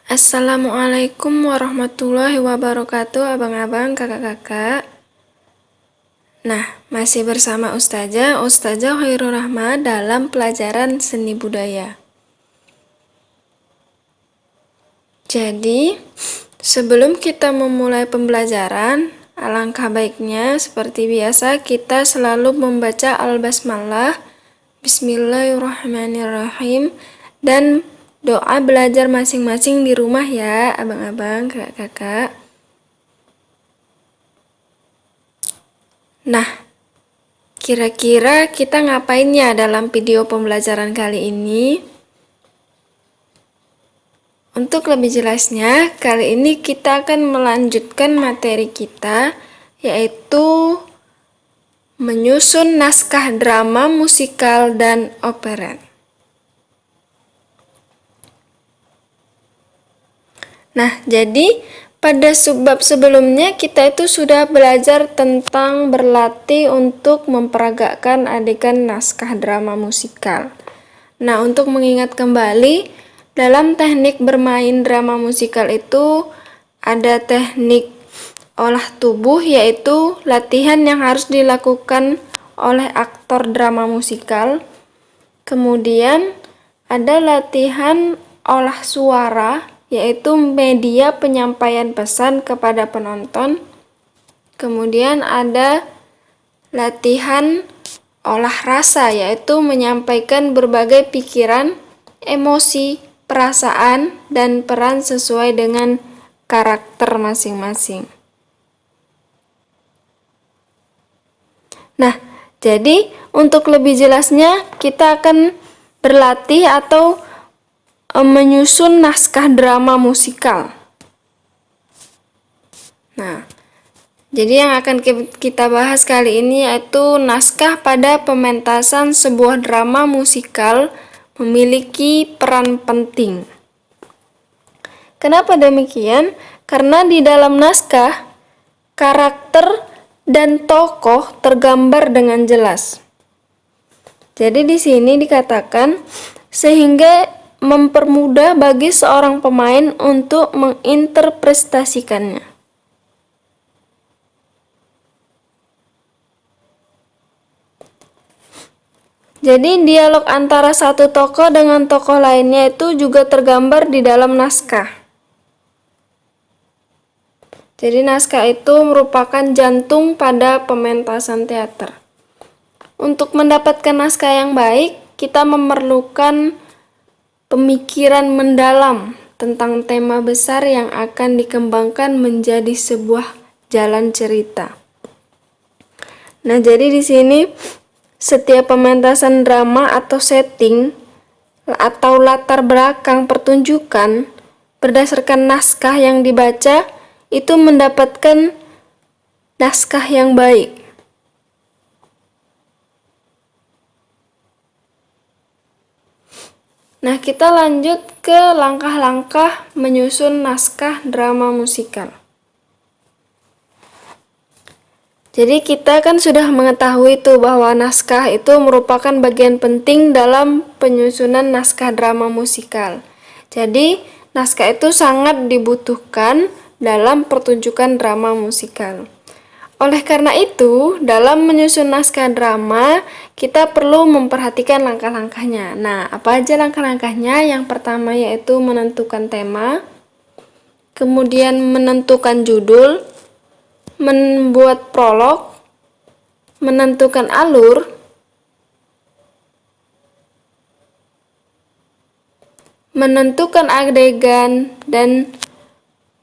Assalamualaikum warahmatullahi wabarakatuh, abang-abang, kakak-kakak. Nah, masih bersama Ustazah Khairul Rahma dalam pelajaran seni budaya. Jadi, sebelum kita memulai pembelajaran, alangkah baiknya seperti biasa kita selalu membaca Al-Basmalah, Bismillahirrahmanirrahim, dan doa belajar masing-masing di rumah ya, abang-abang, kakak-kakak. Nah, kira-kira kita ngapain ya dalam video pembelajaran kali ini? Untuk lebih jelasnya, kali ini kita akan melanjutkan materi kita, yaitu menyusun naskah drama, musikal, dan operet. Nah, jadi pada subbab sebelumnya kita itu sudah belajar tentang berlatih untuk memperagakan adegan naskah drama musikal. Nah, untuk mengingat kembali, dalam teknik bermain drama musikal itu ada teknik olah tubuh, yaitu latihan yang harus dilakukan oleh aktor drama musikal. Kemudian ada latihan olah suara, yaitu media penyampaian pesan kepada penonton. Kemudian ada latihan olah rasa, yaitu menyampaikan berbagai pikiran, emosi, perasaan, dan peran sesuai dengan karakter masing-masing. Nah, jadi untuk lebih jelasnya kita akan berlatih atau menyusun naskah drama musikal. Nah, jadi yang akan kita bahas kali ini yaitu naskah pada pementasan sebuah drama musikal memiliki peran penting. Kenapa demikian? Karena di dalam naskah, karakter dan tokoh tergambar dengan jelas. Jadi di sini dikatakan sehingga mempermudah bagi seorang pemain untuk menginterpretasikannya. Jadi dialog antara satu tokoh dengan tokoh lainnya itu juga tergambar di dalam naskah. Jadi naskah itu merupakan jantung pada pementasan teater. Untuk mendapatkan naskah yang baik, kita memerlukan pemikiran mendalam tentang tema besar yang akan dikembangkan menjadi sebuah jalan cerita. Nah, jadi di sini setiap pementasan drama atau setting atau latar belakang pertunjukan berdasarkan naskah yang dibaca itu mendapatkan naskah yang baik. Nah, kita lanjut ke langkah-langkah menyusun naskah drama musikal. Jadi kita kan sudah mengetahui tuh bahwa naskah itu merupakan bagian penting dalam penyusunan naskah drama musikal. Jadi naskah itu sangat dibutuhkan dalam pertunjukan drama musikal. Oleh karena itu, dalam menyusun naskah drama, kita perlu memperhatikan langkah-langkahnya. Nah, apa aja langkah-langkahnya? Yang pertama yaitu menentukan tema, kemudian menentukan judul, membuat prolog, menentukan alur, menentukan adegan, dan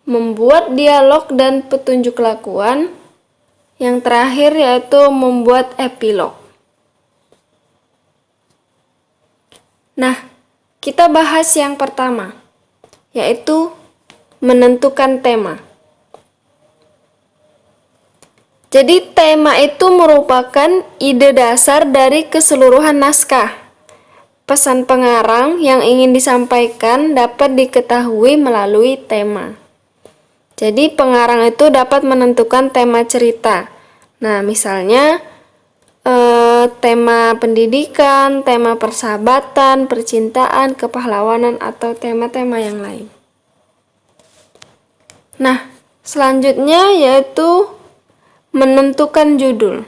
membuat dialog dan petunjuk lakuan. Yang terakhir yaitu membuat epilog. Nah, kita bahas yang pertama, yaitu menentukan tema. Jadi tema itu merupakan ide dasar dari keseluruhan naskah. Pesan pengarang yang ingin disampaikan dapat diketahui melalui tema. Jadi pengarang itu dapat menentukan tema cerita. Nah, misalnya tema pendidikan, tema persahabatan, percintaan, kepahlawanan, atau tema-tema yang lain. Nah, selanjutnya yaitu menentukan judul.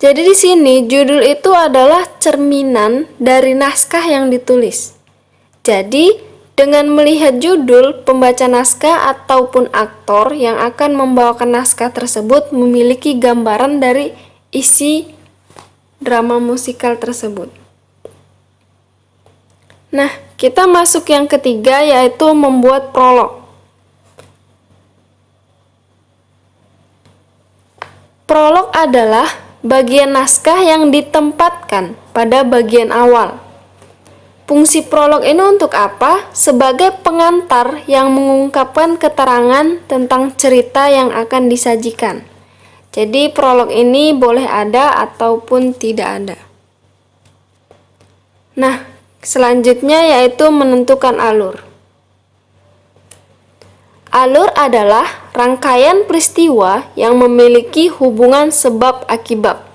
Jadi di sini judul itu adalah cerminan dari naskah yang ditulis. Jadi dengan melihat judul, pembaca naskah ataupun aktor yang akan membawakan naskah tersebut memiliki gambaran dari isi drama musikal tersebut. Nah, kita masuk yang ketiga yaitu membuat prolog. Prolog adalah bagian naskah yang ditempatkan pada bagian awal. Fungsi prolog ini untuk apa? Sebagai pengantar yang mengungkapkan keterangan tentang cerita yang akan disajikan. Jadi prolog ini boleh ada ataupun tidak ada. Nah, selanjutnya yaitu menentukan alur. Alur adalah rangkaian peristiwa yang memiliki hubungan sebab akibat.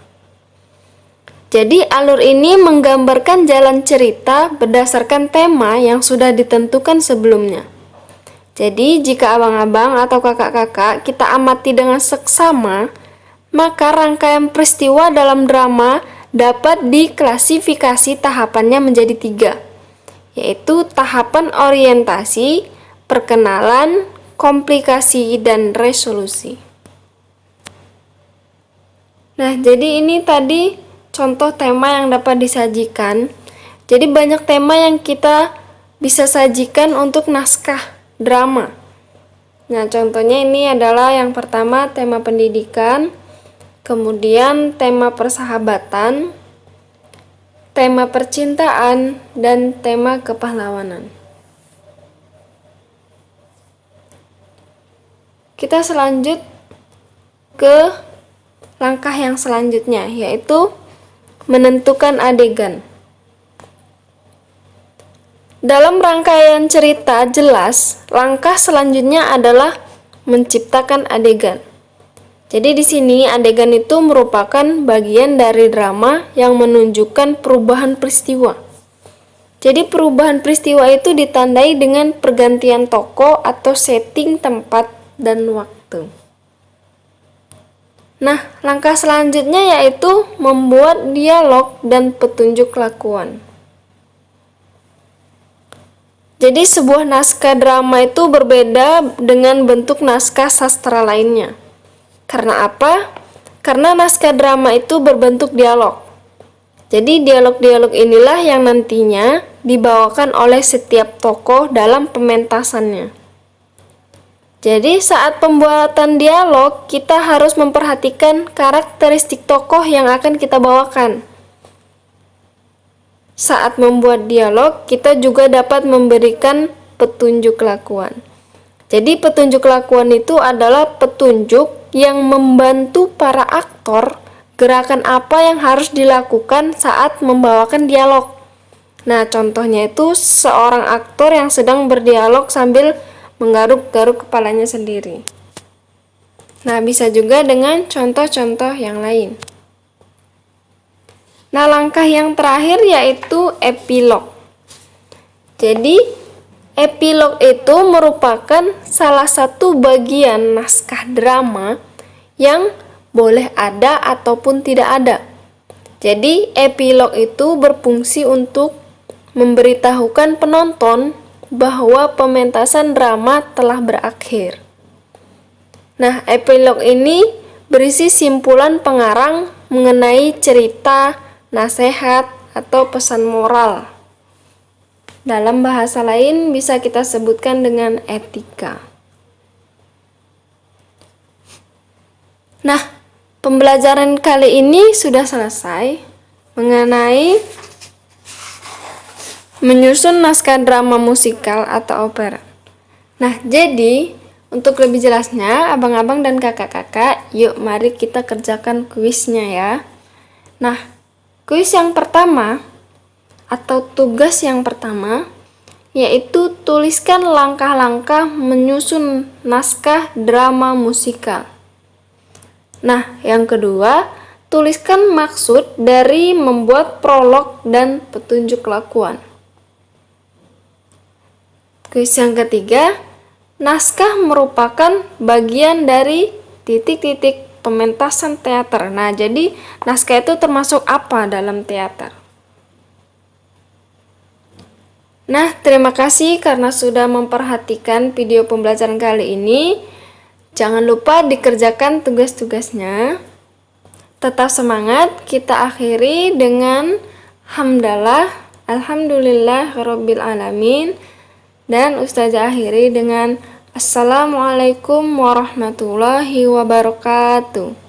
Jadi alur ini menggambarkan jalan cerita berdasarkan tema yang sudah ditentukan sebelumnya. Jadi jika abang-abang atau kakak-kakak kita amati dengan seksama, maka rangkaian peristiwa dalam drama dapat diklasifikasi tahapannya menjadi 3, yaitu tahapan orientasi, perkenalan, komplikasi, dan resolusi. Nah, jadi ini tadi contoh tema yang dapat disajikan. Jadi banyak tema yang kita bisa sajikan untuk naskah drama. Nah, contohnya ini adalah yang pertama tema pendidikan, kemudian tema persahabatan, tema percintaan, dan tema kepahlawanan. Kita selanjut ke langkah yang selanjutnya, yaitu menentukan adegan. Dalam rangkaian cerita jelas, langkah selanjutnya adalah menciptakan adegan. Jadi di sini adegan itu merupakan bagian dari drama yang menunjukkan perubahan peristiwa. Jadi perubahan peristiwa itu ditandai dengan pergantian tokoh atau setting tempat dan waktu. Nah, langkah selanjutnya yaitu membuat dialog dan petunjuk lakuan. Jadi sebuah naskah drama itu berbeda dengan bentuk naskah sastra lainnya. Karena apa? Karena naskah drama itu berbentuk dialog. Jadi dialog-dialog inilah yang nantinya dibawakan oleh setiap tokoh dalam pementasannya. Jadi saat pembuatan dialog, kita harus memperhatikan karakteristik tokoh yang akan kita bawakan. Saat membuat dialog, kita juga dapat memberikan petunjuk lakuan. Jadi petunjuk lakuan itu adalah petunjuk yang membantu para aktor gerakan apa yang harus dilakukan saat membawakan dialog. Nah, contohnya itu seorang aktor yang sedang berdialog sambil menggaruk-garuk kepalanya sendiri. Nah, bisa juga dengan contoh-contoh yang lain. Nah, langkah yang terakhir yaitu epilog. Jadi, epilog itu merupakan salah satu bagian naskah drama yang boleh ada ataupun tidak ada. Jadi, epilog itu berfungsi untuk memberitahukan penonton bahwa pementasan drama telah berakhir. Nah, epilog ini berisi simpulan pengarang mengenai cerita, nasihat, atau pesan moral. Dalam bahasa lain bisa kita sebutkan dengan etika. Nah, pembelajaran kali ini sudah selesai mengenai menyusun naskah drama musikal atau opera. Nah, jadi untuk lebih jelasnya, abang-abang dan kakak-kakak, yuk mari kita kerjakan kuisnya ya. Nah, kuis yang pertama atau tugas yang pertama yaitu tuliskan langkah-langkah menyusun naskah drama musikal. Nah, yang kedua, tuliskan maksud dari membuat prolog dan petunjuk lakuan. Kuis yang ketiga, Naskah merupakan bagian dari titik-titik pementasan teater. Nah, jadi naskah itu termasuk apa dalam teater? Nah, terima kasih karena sudah memperhatikan video pembelajaran kali ini. Jangan lupa dikerjakan tugas-tugasnya. Tetap semangat, kita akhiri dengan hamdalah, alhamdulillah rabbil alamin, dan Ustazah akhiri dengan assalamualaikum warahmatullahi wabarakatuh.